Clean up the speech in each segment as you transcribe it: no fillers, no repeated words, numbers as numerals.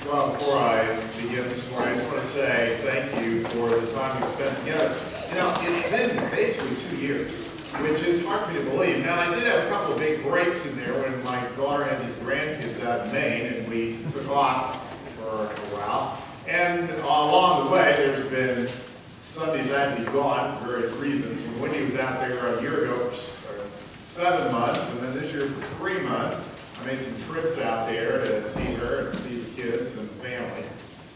Well, before I begin this morning, I just want to say thank you for the time we spent together. You know, it's been basically 2 years, which is hard for me to believe. Now, I did have a couple of big breaks in there when my daughter had these grandkids out in Maine, and we took off for a while. And along the way, there's been Sundays I had to be gone for various reasons. When Wendy was out there a year ago for 7 months, and then this year for 3 months, I made some trips out there to see her and see the kids and the family.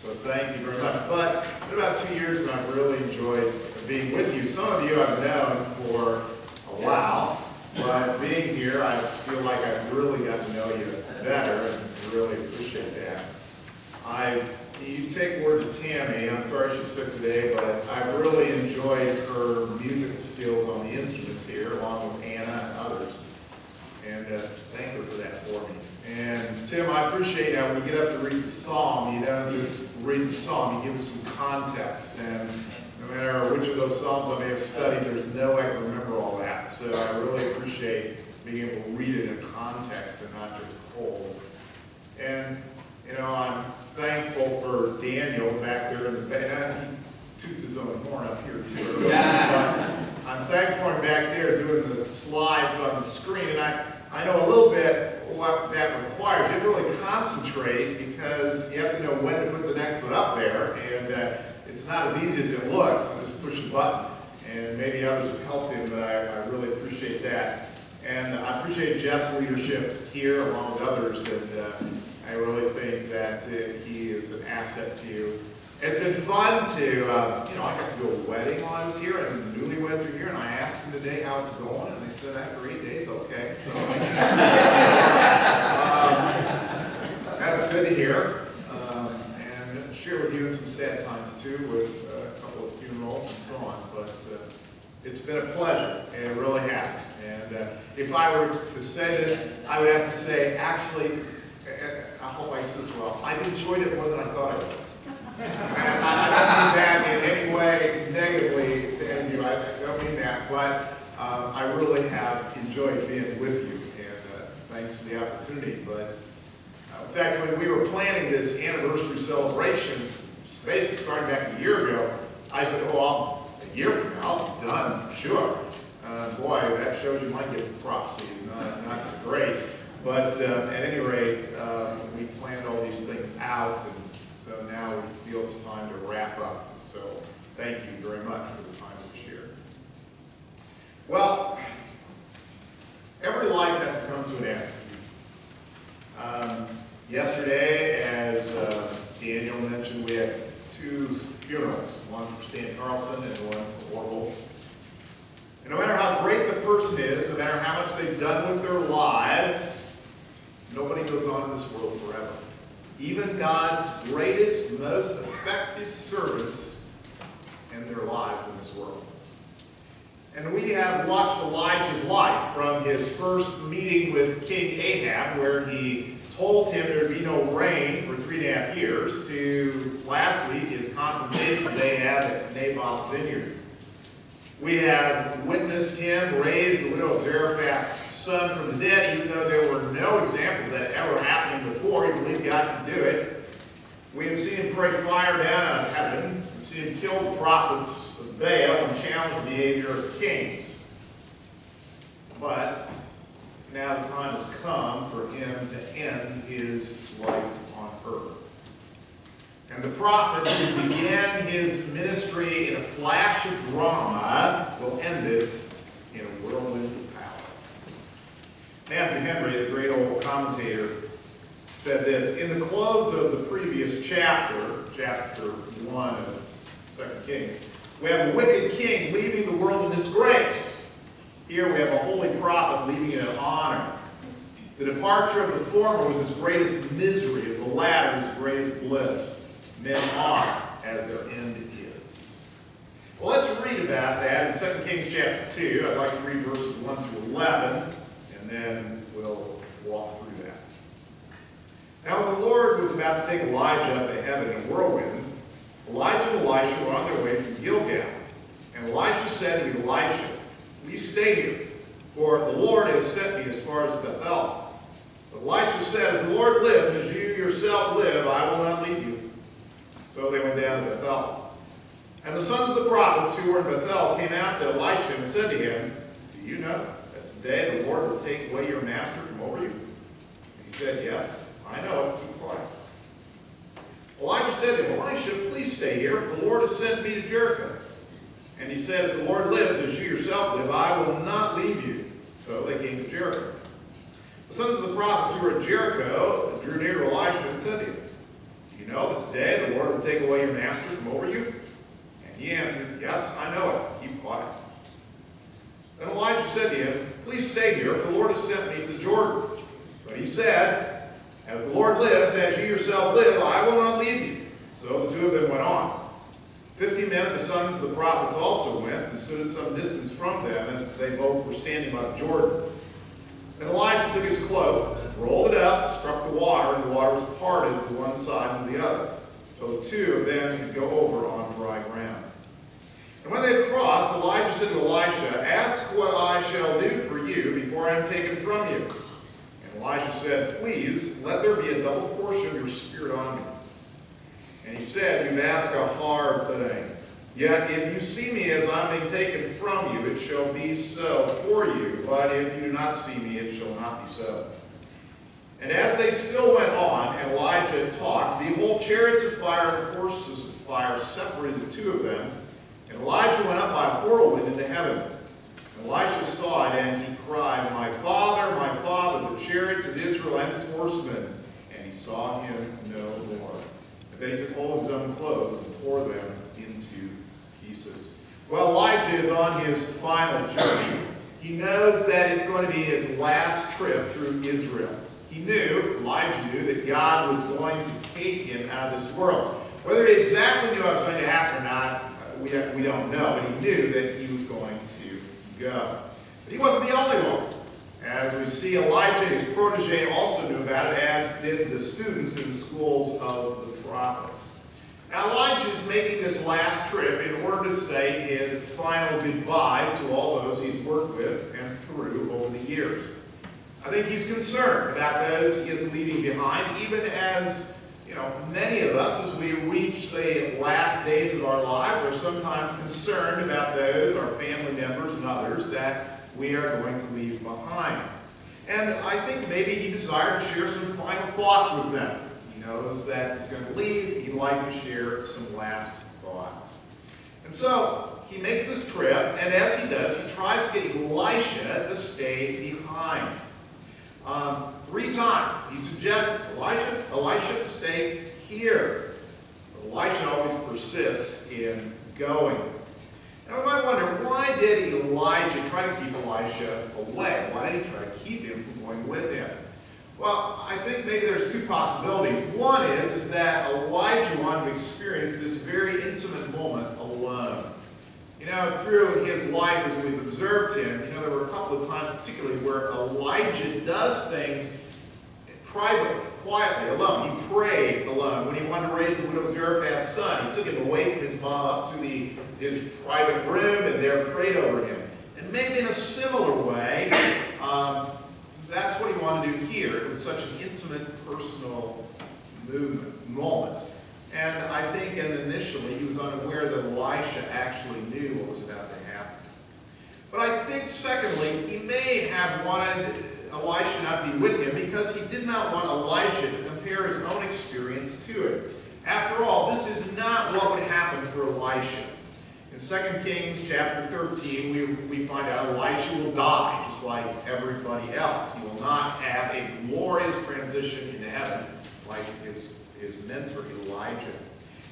So thank you very much. But it's been about 2 years and I've really enjoyed being with you. Some of you I've known for a while, but being here I feel like I've really got to know you better and really appreciate that. You take word to Tammy, I'm sorry she's sick today, but I've really enjoyed her musical skills on the instruments here, along with Anna and others. And thank her for that for me. And Tim, I appreciate how when you get up to read the psalm, you don't just read the psalm, you give us some context. And no matter which of those psalms I may have studied, there's no way I can remember all that. So I really appreciate being able to read it in context and not just cold. And, you know, I'm thankful for Daniel back there in the back. He toots his own horn up here, too. But I'm thankful for him back there doing the slides on the screen. And I know a little bit what that requires. You have to really concentrate because you have to know when to put the next one up there. And it's not as easy as it looks. I just push a button. And maybe others have helped him, but I really appreciate that. And I appreciate Jeff's leadership here along with others. And I really think that he is an asset to you. It's been fun to, you know, I got to go to a wedding while I was here, and the newlyweds are here, and I asked them today how it's going, and they said after 8 days, okay. So that's good to hear. And share with you in some sad times too, with a couple of funerals and so on. But it's been a pleasure, and it really has. And if I were to say this, I would have to say, actually, I hope I say this well, I've enjoyed it more than I thought I would. And I don't mean that in any way negatively to any of you. I don't mean that, but I really have enjoyed being with you, and thanks for the opportunity. But in fact, when we were planning this anniversary celebration, basically starting back a year ago, I said, oh, a year from now, I'll be done for sure. Boy, that shows you my gift of prophecy is not so great. But at any rate, we planned all these things out, and so now we feel it's time to wrap up. So thank you very much for the time this year. Well, every life has to come to an end. Yesterday, as Daniel mentioned, we had 2 funerals, one for Stan Carlson and one for Orville. And no matter how great the person is, no matter how much they've done with their lives, nobody goes on in this world forever. Even God's greatest, most effective servants end their lives in this world. And we have watched Elijah's life from his first meeting with King Ahab, where he told him there would be no rain for 3.5 years, to last week his confrontation with Ahab at Naboth's vineyard. We have witnessed him raise the widow of Zarephath's son from the dead, even though there were no examples of that ever happening before. He believed God could do it. We have seen him pray fire down out of heaven. We've seen him kill the prophets of Baal and challenge the behavior of kings. But now the time has come for him to end his life on earth. And the prophet who began his ministry in a flash of drama will end it in a whirlwind of power. Matthew Henry, the great old commentator, said this: in the close of the previous chapter, chapter 1 of 2 Kings, we have a wicked king leaving the world in disgrace. Here we have a holy prophet leaving it in honor. The departure of the former was his greatest misery, of the latter his greatest bliss. Men are as their end is. Well, let's read about that in 2 Kings chapter 2. I'd like to read verses 1 to 11, and then we'll walk through that. Now, when the Lord was about to take Elijah up to heaven in a whirlwind, Elijah and Elisha were on their way from Gilgal. And Elisha said to Elisha, "Will you stay here? For the Lord has sent me as far as Bethel." But Elisha said, "As the Lord lives, and as you yourself live, I will not leave Bethel. And the sons of the prophets who were in Bethel came out to Elisha and said to him, "Do you know that today the Lord will take away your master from over you?" And he said, "Yes, I know it. Keep quiet." Elijah said to him, "Elisha, please stay here, for the Lord has sent me to Jericho." And he said, "As the Lord lives, as you yourself live, I will not leave you." So they came to Jericho. The sons of the prophets who were at Jericho drew near to Elisha and said to him, "Do you know that today the Lord will take away your master from over you?" And he answered, "Yes, I know it. Keep quiet." Then Elijah said to him, "Please stay here, for the Lord has sent me to the Jordan." But he said, "As the Lord lives, and as you yourself live, I will not leave you." So the two of them went on. 50 men of the sons of the prophets also went and stood at some distance from them, as they both were standing by the Jordan. Then Elijah took his cloak, rolled it up, struck the water, and the water was parted to one side and the other, so the two of them could go over on dry ground. And when they had crossed, Elijah said to Elisha, "Ask what I shall do for you before I am taken from you." And Elisha said, "Please, let there be a double portion of your spirit on me." And he said, "You've asked a hard thing. Yet if you see me as I am being taken from you, it shall be so for you. But if you do not see me, it shall not be so." And as they still went on, and Elijah talked, behold, chariots of fire and horses of fire separated the two of them. And Elijah went up by a whirlwind into heaven. And Elisha saw it, and he cried, my father, the chariots of Israel and its horsemen." And he saw him no more. And then he took hold of his own clothes and tore them into pieces. Well, Elijah is on his final journey. He knows that it's going to be his last trip through Israel. Elijah knew that God was going to take him out of this world. Whether he exactly knew what was going to happen or not, we don't know, but he knew that he was going to go. But he wasn't the only one. As we see, Elijah, his protege, also knew about it, as did the students in the schools of the prophets. Now, Elijah is making this last trip in order to say his final goodbyes to all those he's worked with and through over the years. I think he's concerned about those he is leaving behind, even as many of us, as we reach the last days of our lives, are sometimes concerned about those, our family members and others, that we are going to leave behind. And I think maybe he desired to share some final thoughts with them. He knows that he's going to leave. He'd like to share some last thoughts. And so he makes this trip, and as he does, he tries to get Elisha to stay behind. 3 times he suggested to Elisha to stay here. But Elisha always persists in going. Now we might wonder, why did Elijah try to keep Elisha away? Why did he try to keep him from going with him? Well, I think maybe there's 2 possibilities. One is that Elijah wanted to experience this very intimate moment alone. Through his life as we've observed him, there were a couple of times particularly where Elijah does things privately, quietly, alone. He prayed alone. When he wanted to raise the widow of Zarephath's son, he took him away from his mom up to his private room and there prayed over him. And maybe in a similar way, that's what he wanted to do here. It was such an intimate, personal moment. And I think initially he was unaware that Elisha actually knew what was about to happen. But I think secondly, he may have wanted Elisha not to be with him because he did not want Elisha to compare his own experience to it. After all, this is not what would happen for Elisha. In 2 Kings chapter 13, we find out Elisha will die just like everybody else. He will not have a glorious transition into heaven like his mentor Elijah.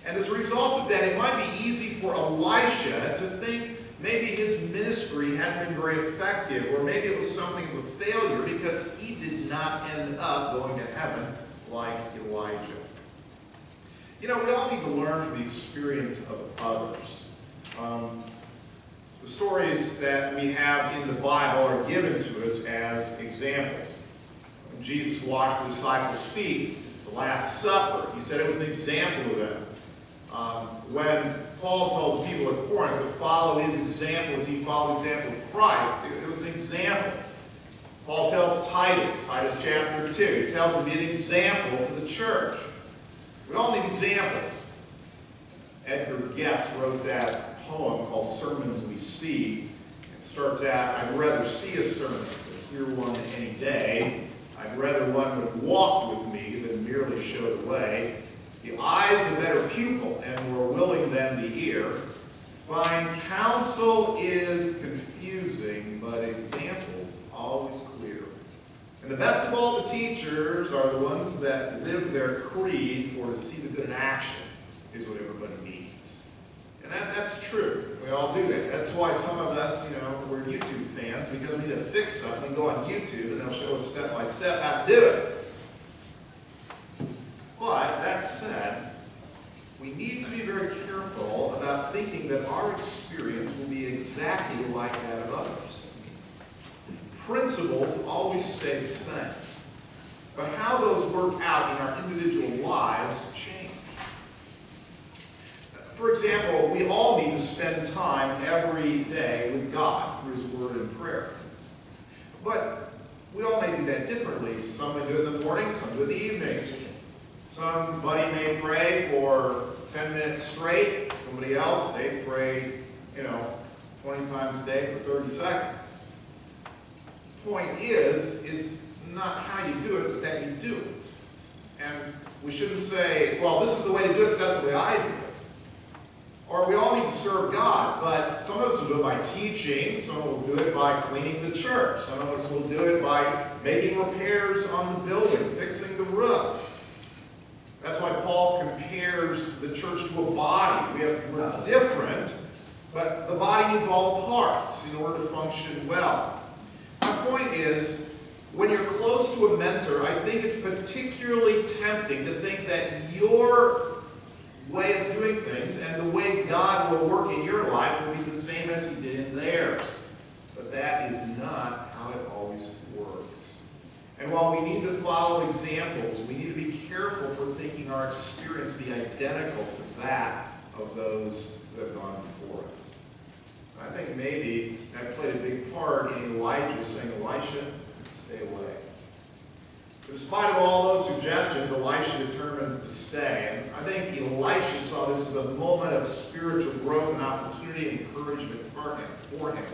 And as a result of that, it might be easy for Elisha to think maybe his ministry hadn't been very effective, or maybe it was something of a failure because he did not end up going to heaven like Elijah. We all need to learn from the experience of others. The stories that we have in the Bible are given to us as examples. When Jesus washed the disciples' feet, the Last Supper, he said it was an example of them. When Paul told the people at Corinth to follow his example as he followed the example of Christ, it was an example. Paul tells Titus chapter 2, he tells him to be an example to the church. We all need examples. Edgar Guest wrote that poem called Sermons We See. It starts out, I'd rather see a sermon than hear one any day. I'd rather one would walk with me than merely show the way. The eye's a better pupil, and more willing than the ear. Fine counsel is confusing, but examples always clear. And the best of all the teachers are the ones that live their creed, for to see the good in action is what everybody needs. And that's true. We all do that. That's why some of us, we're YouTube fans, because we need to fix something, go on YouTube, and they'll show us step by step how to do it. But, that said, we need to be very careful about thinking that our experience will be exactly like that of others. Principles always stay the same. But how those work out in our individual lives change. For example, we all need to spend time every day with God through His Word and prayer. But we all may do that differently. Some may do it in the morning, some do it in the evening. Somebody may pray for 10 minutes straight. Somebody else, they pray, 20 times a day for 30 seconds. The point is not how you do it, but that you do it. And we shouldn't say, well, this is the way to do it because that's the way I do it. Or we all need to serve God, but some of us will do it by teaching, some will do it by cleaning the church, some of us will do it by making repairs on the building, fixing the roof. That's why Paul compares the church to a body. We're different, but the body needs all the parts in order to function well. My point is, when you're close to a mentor, I think it's particularly tempting to think that your way of doing things and the way God will work in your life will be the same as He did in theirs. But that is not how it always works. And while we need to follow examples, we need to be careful for thinking our experience be identical to that of those that have gone before us. I think maybe that played a big part in Elijah saying, Elisha, stay away. But despite of all those suggestions, Elisha determines to stay. And I think Elisha saw this as a moment of spiritual growth and opportunity and encouragement for him.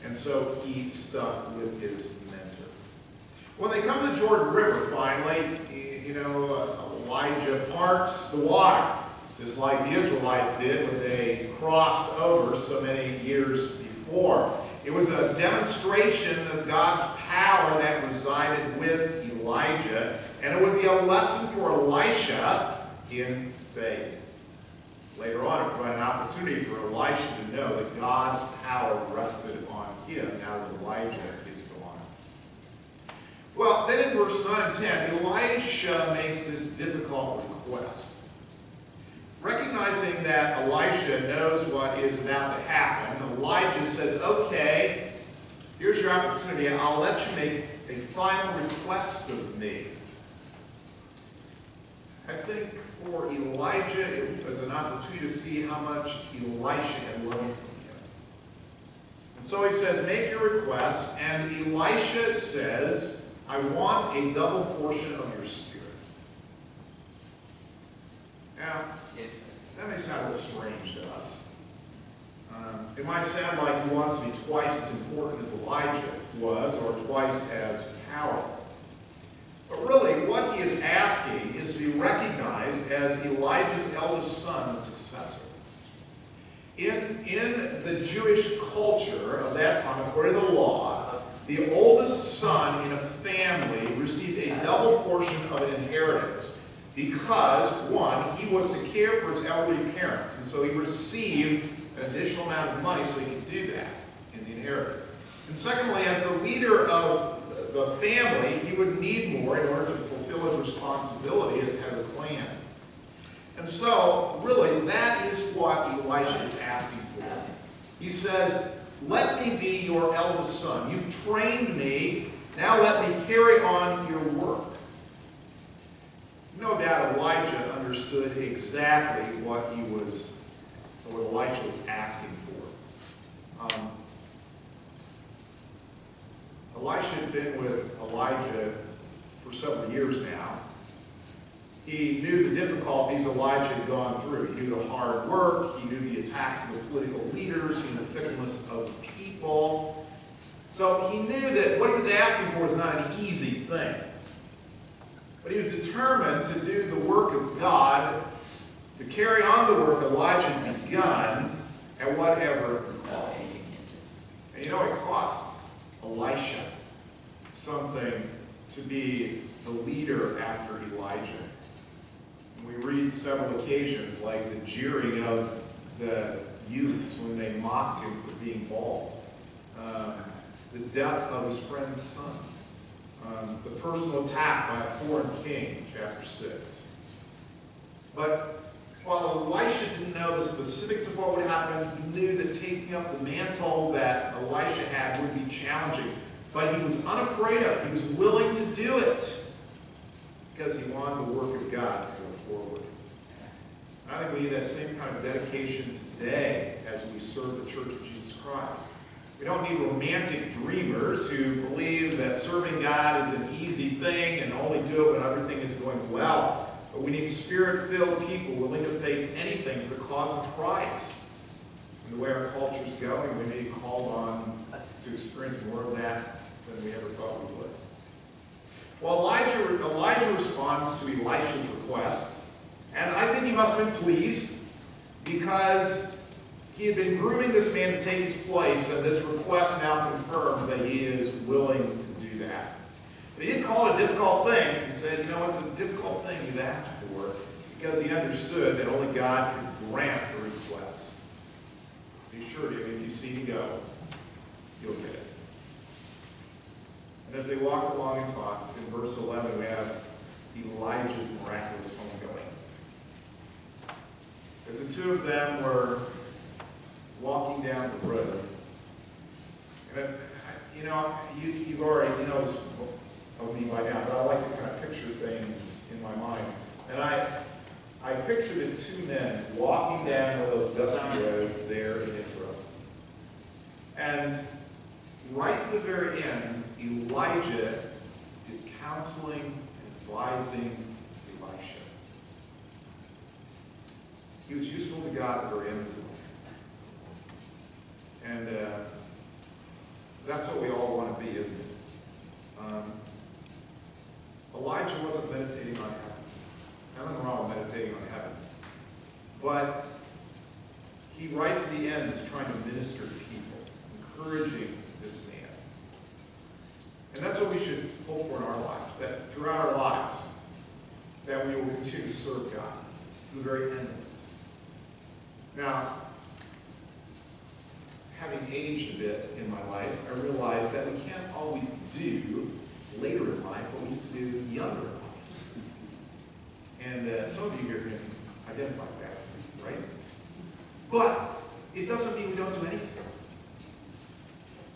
And so he stuck with his mentor. When they come to the Jordan River, finally, Elijah parts the water, just like the Israelites did when they crossed over so many years before. It was a demonstration of God's power that resided with Elijah, and it would be a lesson for Elisha in faith. Later on, it provided an opportunity for Elisha to know that God's power rested on him now that Elijah is gone. Well, then in verse 9 and 10, Elisha makes this difficult request. Recognizing that Elisha knows what is about to happen, Elijah says, okay, here's your opportunity. I'll let you make a final request of me. I think for Elijah, it was an opportunity to see how much Elisha had learned from him. And so he says, make your request, and Elisha says, I want a double portion of your spirit. Now, that may sound a little strange to us. It might sound like he wants to be twice as important as Elijah was, or twice as powerful. But really, what he is asking is to be recognized as Elijah's eldest son and successor. In the Jewish culture of that time, according to the law, the oldest son in a family received a double portion of an inheritance because, one, he was to care for his elderly parents, and so he received an additional amount of money so he could do that in the inheritance. And secondly, as the leader of the family, he would need more in order to fulfill his responsibility as head of the clan. And so, really, that is what Elisha is asking for. He says, let me be your eldest son. You've trained me. Now let me carry on your work. No doubt Elijah understood exactly what Elisha was asking for. Elisha had been with Elijah for several years now. He knew the difficulties Elijah had gone through. He knew the hard work. He knew the attacks of the political leaders. He knew the fickleness of the people. So he knew that what he was asking for was not an easy thing. But he was determined to do the work of God, to carry on the work Elijah had begun at whatever cost. And you know, it cost Elisha something to be the leader after Elijah. And we read several occasions, like the jeering of the youths when they mocked him for being bald, the death of his friend's son, the personal attack by a foreign king, chapter 6. But while Elisha didn't know the specifics of what would happen, he knew that taking up the mantle that Elisha had would be challenging. But he was unafraid of it. He was willing to do it because he wanted the work of God to go forward. And I think we need that same kind of dedication today as we serve the Church of Jesus Christ. We don't need romantic dreamers who believe that serving God is an easy thing and only do it when everything is going well. But we need Spirit-filled people willing to face anything for the cause of Christ. And the way our culture is going, we may be called on to experience more of that than we ever thought we would. Well, Elijah responds to Elisha's request, and I think he must have been pleased because he had been grooming this man to take his place, and this request now confirms that he is willing to do that. But he didn't call it a difficult thing. He said, you know, it's a difficult thing you've asked for, because he understood that only God could grant the request. Be sure to, if you see to go, you'll get it. And as they walked along and talked, in verse 11 we have Elijah's miraculous homegoing. As the two of them were walking down the road, and you've already this of me by now, but I like to kind of picture things in my mind. And I pictured the two men walking down one of those dusty roads there in Israel. And right to the very end, Elijah is counseling and advising Elisha. He was useful to God at the very end of his life. And that's what we all want to be, isn't it? Elijah wasn't meditating on heaven. Nothing wrong with meditating on heaven. But he, right to the end, is trying to minister to people, encouraging this man. And that's what we should hope for in our lives, that throughout our lives, that we will continue to serve God to the very end of it. Now, having aged a bit in my life, I realized that we can't always do later in life what we used to do younger in life. And some of you here can identify with that, right? But it doesn't mean we don't do anything.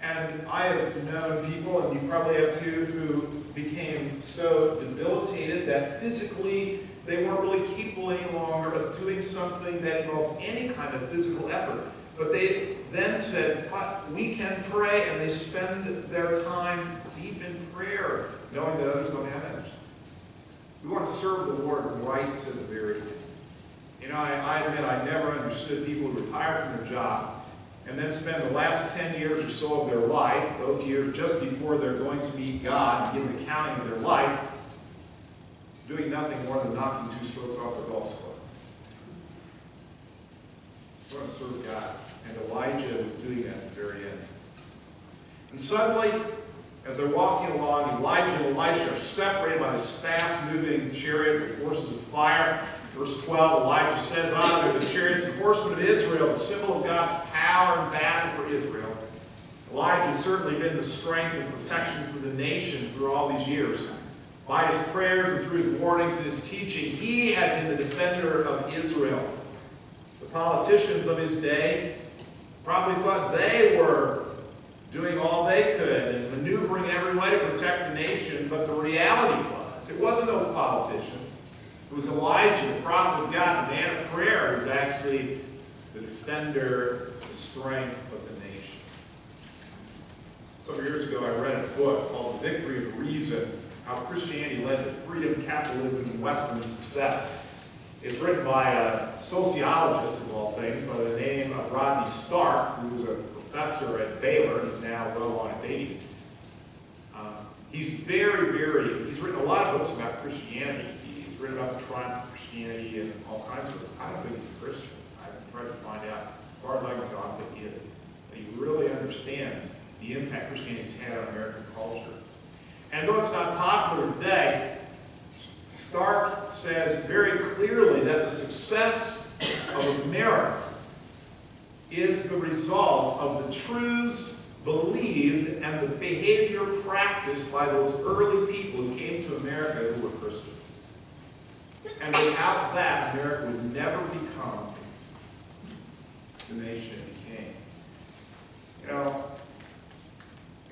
And I have known people, and you probably have too, who became so debilitated that physically they weren't really capable any longer of doing something that involved any kind of physical effort. But they then said, but we can pray, and they spend their time deep in prayer, knowing that others don't have energy. We want to serve the Lord right to the very end. You know, I admit I never understood people who retire from their job and then spend the last 10 years or so of their life, those years just before they're going to meet God and give an accounting of their life, doing nothing more than knocking 2 strokes off the golf score. We want to serve God. And Elijah was doing that at the very end. And suddenly, as they're walking along, Elijah and Elisha are separated by this fast-moving chariot with horses of fire. Verse 12, Elijah says, they're the chariots and horsemen of Israel, the symbol of God's power and battle for Israel. Elijah has certainly been the strength and protection for the nation through all these years. By his prayers and through his warnings and his teaching, he had been the defender of Israel. The politicians of his day probably thought they were doing all they could and maneuvering in every way to protect the nation, but the reality was, it wasn't those politicians. It was Elijah, the prophet of God, the man of prayer, who was actually the defender, the strength of the nation. Some years ago, I read a book called The Victory of Reason, How Christianity Led to Freedom, Capitalism, and Western Success. It's written by a sociologist, of all things, by the name of Rodney Stark, who was a professor at Baylor. He's now well on his 80s. He's he's written a lot of books about Christianity. He's written about the triumph of Christianity and all kinds of books. I don't think he's a Christian. I've tried to find out. As far as I can tell, I think he is. But he really understands the impact Christianity's had on American culture. And though it's not popular today, Stark says very clearly that the success of America is the result of the truths believed and the behavior practiced by those early people who came to America who were Christians. And without that, America would never become the nation it became. You know,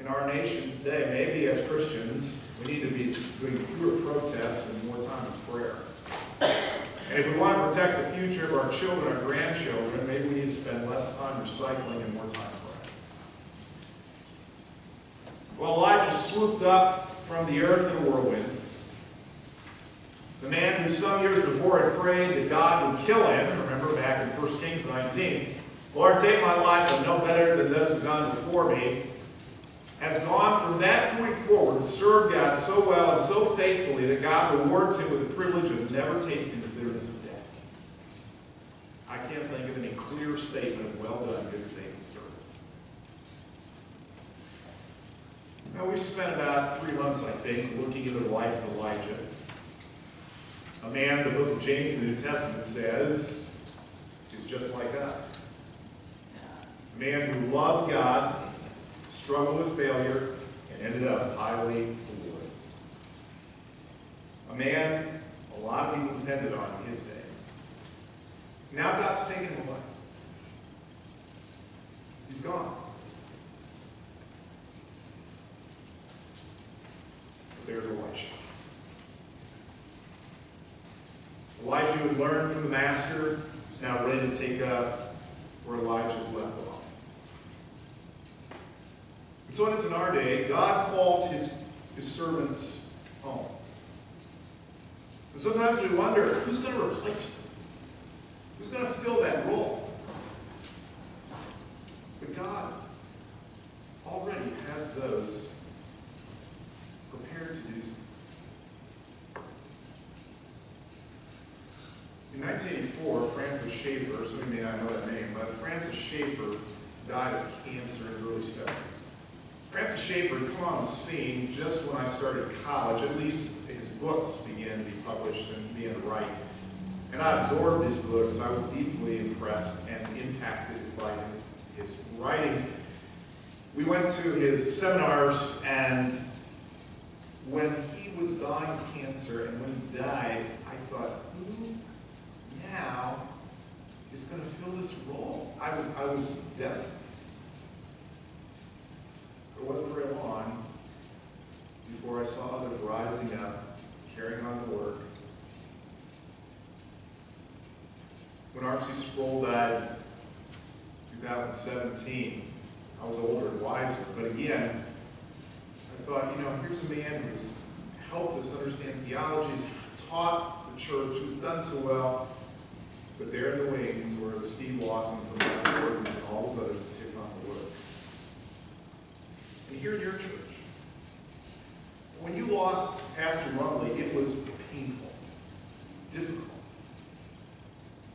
in our nation today, maybe as Christians, we need to be doing fewer protests and more time in prayer. And if we want to protect the future of our children, our grandchildren, maybe we need to spend less time recycling and more time praying. Well, Elijah swooped up from the earth in a whirlwind. The man who some years before had prayed that God would kill him, remember back in 1 Kings 19, Lord, take my life, I'm no better than those who've gone before me, has gone from that point forward to serve God so well and so faithfully that God rewards him with the privilege of never tasting the bitterness of death. I can't think of any clearer statement of well done, good faith and service. Now, we've spent about 3 months, I think, looking into the life of Elijah. A man the book of James in the New Testament says is just like us. A man who loved God, struggled with failure, and ended up highly rewarded. A man a lot of people depended on in his day. Now God's taken him away. He's gone. But there's Elisha. Elijah, who had learned from the master, is now ready to take up where Elijah's left off. And so it is in our day, God calls his servants home. And sometimes we wonder, who's going to replace them? Who's going to fill that role? But God already has those prepared to do so. In 1984, Francis Schaeffer, some of you may not know that name, but Francis Schaeffer died of cancer in the early 70s. Francis Schaeffer had come on the scene just when I started college. At least his books began to be published and began to write. And I absorbed his books. I was deeply impressed and impacted by his writings. We went to his seminars, and when he was dying of cancer and when he died, I thought, who now is going to fill this role? I was devastated. It wasn't very long before I saw others rising up, carrying on the work. When R.C. Sproul died in 2017, I was older and wiser, but again, I thought, here's a man who's helped us understand theology, who's taught the church, who's done so well, but there in the wings were the Steve Lawsons, the Michael Gordons, and all those others to take on the work. And here in your church, when you lost Pastor Rumley, it was painful, difficult.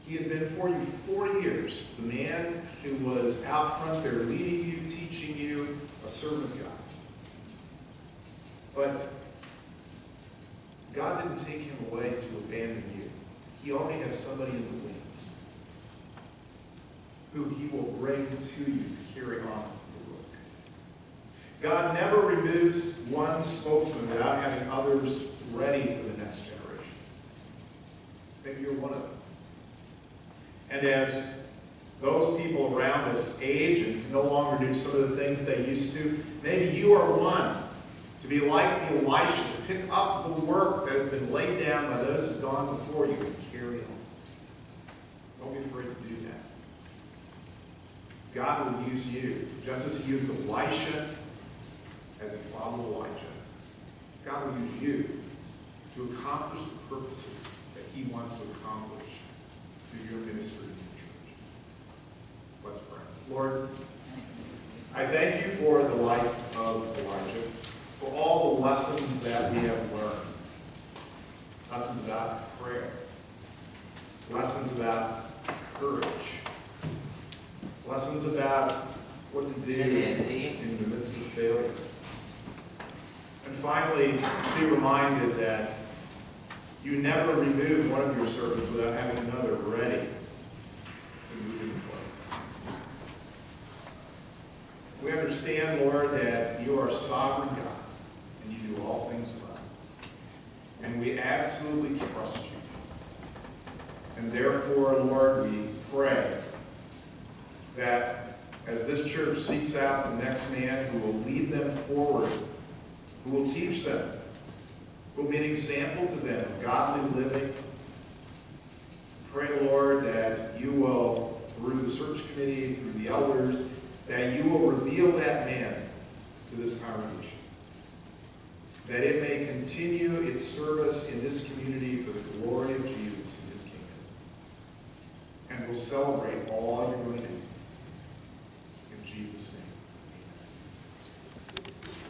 He had been for you 40 years, the man who was out front there leading you, teaching you, a servant of God. But God didn't take him away to abandon you. He already has somebody in the wings who he will bring to you to carry on the work. God never removes one spokesman without having others ready for the next generation. Maybe you're one of them. And as those people around us age and no longer do some of the things they used to, maybe you are one to be like Elisha, to pick up the work that has been laid down by those who have gone before you and carry on. Don't be afraid to do that. God will use you, just as he used Elisha as he followed Elijah. God will use you to accomplish the purposes that he wants to accomplish through your ministry in the church. Let's pray. Lord, I thank you for the life of Elijah, for all the lessons that we have learned. Lessons about prayer. Lessons about courage. Lessons about what to do in the midst of failure. And finally, to be reminded that you never remove one of your servants without having another ready to move into place. We understand, Lord, that you are a sovereign God and you do all things well. And we absolutely trust you. And therefore, Lord, we pray that as this church seeks out the next man who will lead them forward, who will teach them, who will be an example to them of godly living, pray, Lord, that you will, through the search committee, through the elders, that you will reveal that man to this congregation, that it may continue its service in this community for the glory of Jesus and his kingdom, and will celebrate all you're going to do. In Jesus' name.